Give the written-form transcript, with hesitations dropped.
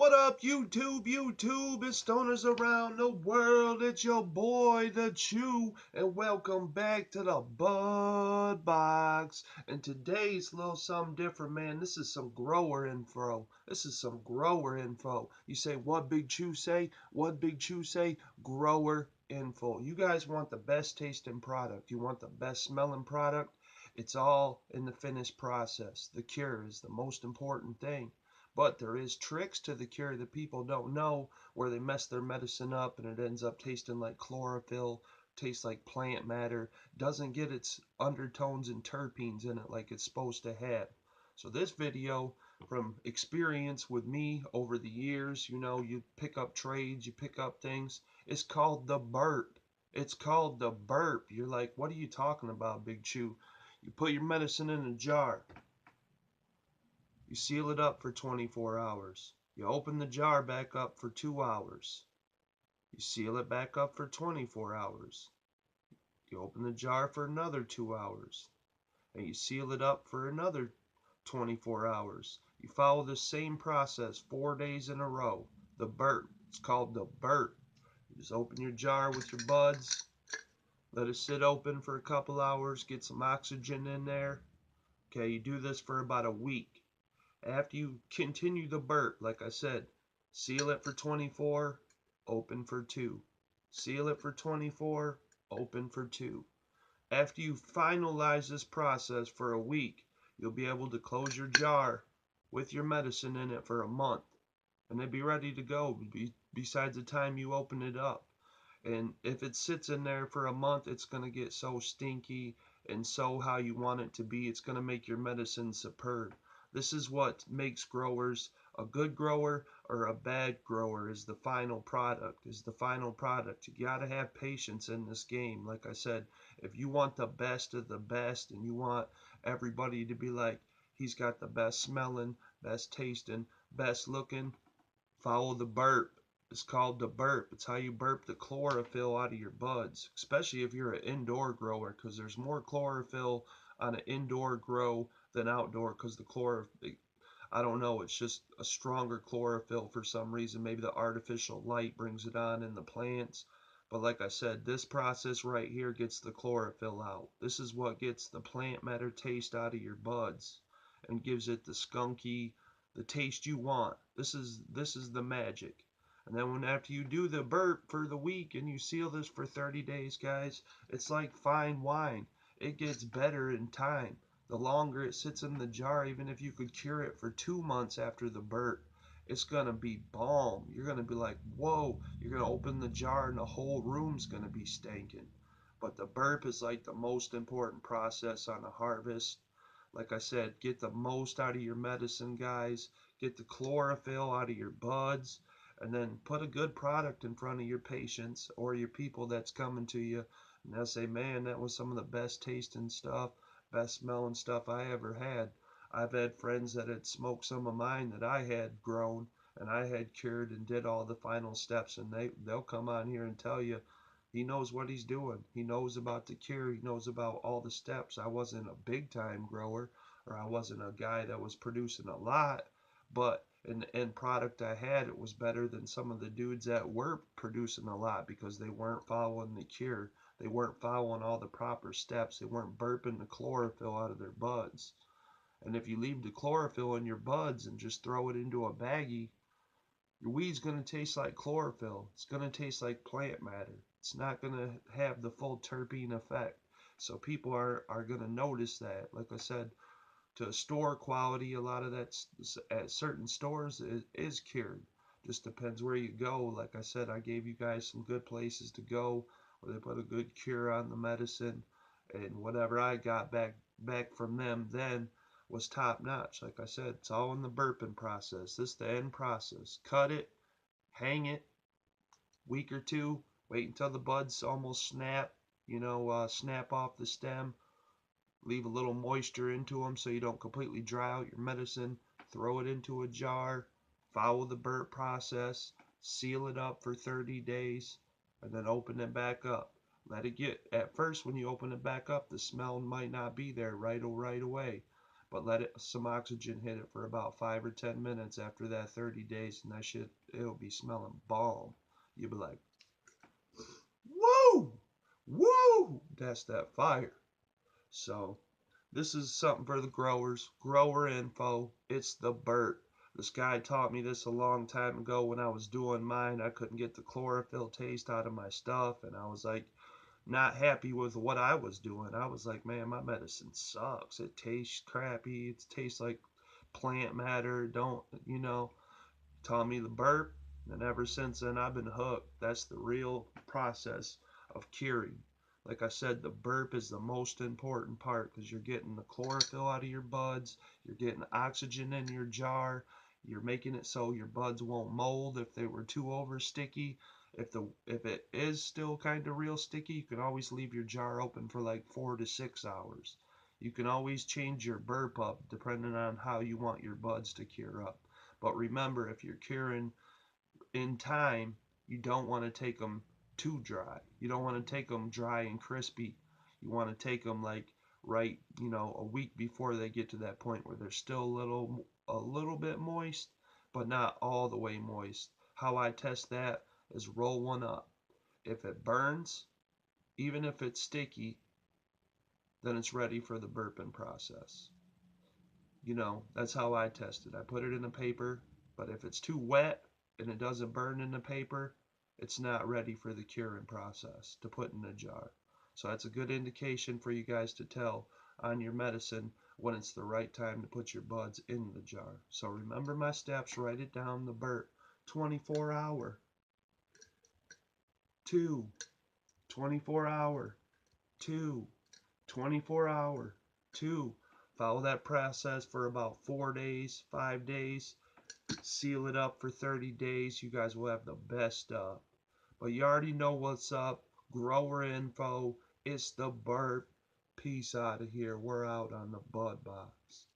What up, YouTube? It's stoners around the world. It's your boy, the Chew, and welcome back to the Bud Box. And today's a little something different, man. This is some grower info. You say, what Big Chew say? What Big Chew say? Grower info. You guys want the best tasting product. You want the best smelling product. It's all in the finished process. The cure is the most important thing. But there is tricks to the cure that people don't know, where they mess their medicine up and it ends up tasting like chlorophyll, tastes like plant matter, doesn't get its undertones and terpenes in it like it's supposed to have. So this video, from experience with me over the years, you pick up trades, you pick up things, it's called the burp. It's called the burp. You're like, what are you talking about, Big Chew? You put your medicine in a jar. You seal it up for 24 hours. You open the jar back up for 2 hours. You seal it back up for 24 hours. You open the jar for another 2 hours. And you seal it up for another 24 hours. You follow the same process 4 days in a row. The burp. It's called the burp. You just open your jar with your buds. Let it sit open for a couple hours. Get some oxygen in there. Okay, you do this for about a week. After you continue the burp, like I said, seal it for 24, open for 2. Seal it for 24, open for 2. After you finalize this process for a week, you'll be able to close your jar with your medicine in it for a month. And it'll be ready to go besides the time you open it up. And if it sits in there for a month, it's going to get so stinky and so how you want it to be. It's going to make your medicine superb. This is what makes growers a good grower or a bad grower is the final product. You got to have patience in this game. Like I said, if you want the best of the best and you want everybody to be like, he's got the best smelling, best tasting, best looking, follow the burp. It's called the burp. It's how you burp the chlorophyll out of your buds, especially if you're an indoor grower, because there's more chlorophyll on an indoor grow than outdoor, because the chlorophyll, I don't know, it's just a stronger chlorophyll for some reason. Maybe the artificial light brings it on in the plants. But like I said, this process right here gets the chlorophyll out. This is what gets the plant matter taste out of your buds and gives it the skunky, the taste you want. This is the magic. And then after you do the burp for the week and you seal this for 30 days, guys, it's like fine wine. It gets better in time. The longer it sits in the jar, even if you could cure it for 2 months after the burp, it's going to be balm. You're going to be like, whoa. You're going to open the jar and the whole room's going to be stinking. But the burp is like the most important process on a harvest. Like I said, get the most out of your medicine, guys. Get the chlorophyll out of your buds. And then put a good product in front of your patients or your people that's coming to you. And they'll say, man, that was some of the best tasting stuff, best smelling stuff I ever had. I've had friends that had smoked some of mine that I had grown and I had cured and did all the final steps. And they'll come on here and tell you, he knows what he's doing. He knows about the cure. He knows about all the steps. I wasn't a big time grower, or I wasn't a guy that was producing a lot, but in the end product I had, it was better than some of the dudes that were producing a lot because they weren't following the cure. They weren't following all the proper steps. They weren't burping the chlorophyll out of their buds. And if you leave the chlorophyll in your buds and just throw it into a baggie, your weed's going to taste like chlorophyll. It's going to taste like plant matter. It's not going to have the full terpene effect. So people are going to notice that. Like I said, to store quality, a lot of that at certain stores is cured. Just depends where you go. Like I said, I gave you guys some good places to go where they put a good cure on the medicine, and whatever I got back from them then was top notch. Like I said, it's all in the burping process. This is the end process. Cut it, hang it, week or two, wait until the buds almost snap, snap off the stem, leave a little moisture into them so you don't completely dry out your medicine, throw it into a jar, follow the burp process, seal it up for 30 days, and then open it back up. Let it get, at first when you open it back up, the smell might not be there right away. but let it some oxygen hit it for about 5 or 10 minutes after that 30 days, and that shit, it'll be smelling bomb. You'll be like, woo, woo, that's that fire. So this is something for the growers. Grower info. It's the Berp. This guy taught me this a long time ago when I was doing mine. I couldn't get the chlorophyll taste out of my stuff, and I was like not happy with what I was doing. I was like, man, my medicine sucks. It tastes crappy. It tastes like plant matter. Don't, taught me the Berp, and ever since then I've been hooked. That's the real process of curing. Like I said, the Berp is the most important part because you're getting the chlorophyll out of your buds, you're getting oxygen in your jar, you're making it so your buds won't mold if they were too over sticky. If it is still kind of real sticky, you can always leave your jar open for like 4 to 6 hours. You can always change your Berp up depending on how you want your buds to cure up. But remember, if you're curing in time, you don't want to take them too dry. You don't want to take them dry and crispy. You want to take them like right, a week before they get to that point where they're still a little bit moist, but not all the way moist. How I test that is roll one up. If it burns, even if it's sticky, then it's ready for the burping process. That's how I test it. I put it in the paper, but if it's too wet and it doesn't burn in the paper, it's not ready for the curing process to put in a jar. So that's a good indication for you guys to tell on your medicine when it's the right time to put your buds in the jar. So remember my steps, write it down, the Berp. 24 hour, 2, 24 hour, 2, 24 hour, 2. Follow that process for about 4 days, 5 days. Seal it up for 30 days. You guys will have the best stuff. But you already know what's up. Grower info. It's the Berp. Peace out of here. We're out on the Bud Box.